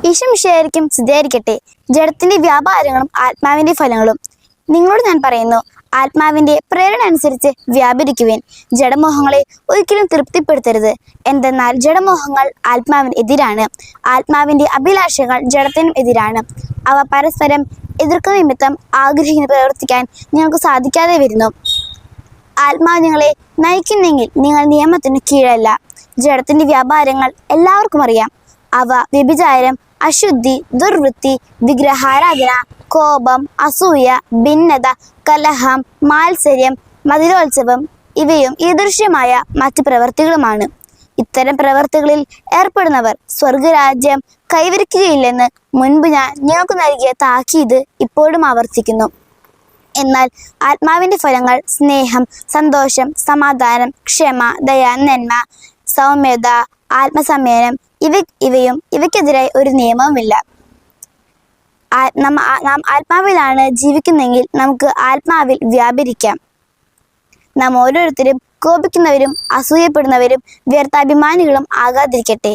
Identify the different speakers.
Speaker 1: ഈശോമിശിഹായ്ക്കും സ്തുതിയായിരിക്കട്ടെ. ജഡത്തിന്റെ വ്യാപാരങ്ങളും ആത്മാവിന്റെ ഫലങ്ങളും. നിങ്ങളോട് ഞാൻ പറയുന്നു, ആത്മാവിന്റെ പ്രേരണ അനുസരിച്ച് വ്യാപരിക്കുവേൻ. ജഡമോഹങ്ങളെ ഒരിക്കലും തൃപ്തിപ്പെടുത്തരുത്. എന്തെന്നാൽ ജഡമോഹങ്ങൾ ആത്മാവിന് എതിരാണ്, ആത്മാവിന്റെ അഭിലാഷങ്ങൾ ജഡത്തിനും എതിരാണ്. അവ പരസ്പരം എതിർക്കുന്ന നിമിത്തം ആഗ്രഹിക്കുന്ന പ്രവർത്തിക്കാൻ നിങ്ങൾക്ക് സാധിക്കാതെ വരുന്നു. ആത്മാവ് നിങ്ങളെ നയിക്കുന്നെങ്കിൽ നിങ്ങൾ നിയമത്തിന് കീഴല്ല. ജഡത്തിന്റെ വ്യാപാരങ്ങൾ എല്ലാവർക്കും അറിയാം. അവ വ്യഭിചാരം, അശുദ്ധി, ദുർവൃത്തി, വിഗ്രഹാരാധന, കോപം, അസൂയ, ഭിന്നത, കലഹം, മാത്സര്യം, മതിരോത്സവം ഇവയും ഈദൃശ്യമായ മറ്റ് പ്രവൃത്തികളുമാണ്. ഇത്തരം പ്രവൃത്തികളിൽ ഏർപ്പെടുന്നവർ സ്വർഗരാജ്യം കൈവരിക്കുകയില്ലെന്ന് മുൻപ് ഞാൻ നിങ്ങൾക്ക് നൽകിയ താക്കീത് ഇപ്പോഴും ആവർത്തിക്കുന്നു. എന്നാൽ ആത്മാവിന്റെ ഫലങ്ങൾ സ്നേഹം, സന്തോഷം, സമാധാനം, ക്ഷമ, ദയ, നന്മ, സൗമ്യത, ആത്മസംയമനം ഇവയ്ക്കെതിരായി ഒരു നിയമവുമില്ല. നാം ആത്മാവിലാണ് ജീവിക്കുന്നെങ്കിൽ നമുക്ക് ആത്മാവിൽ വ്യാപരിക്കാം. നാം ഓരോരുത്തരും കോപിക്കുന്നവരും അസൂയപ്പെടുന്നവരും വ്യർത്ഥാഭിമാനികളും ആകാതിരിക്കട്ടെ.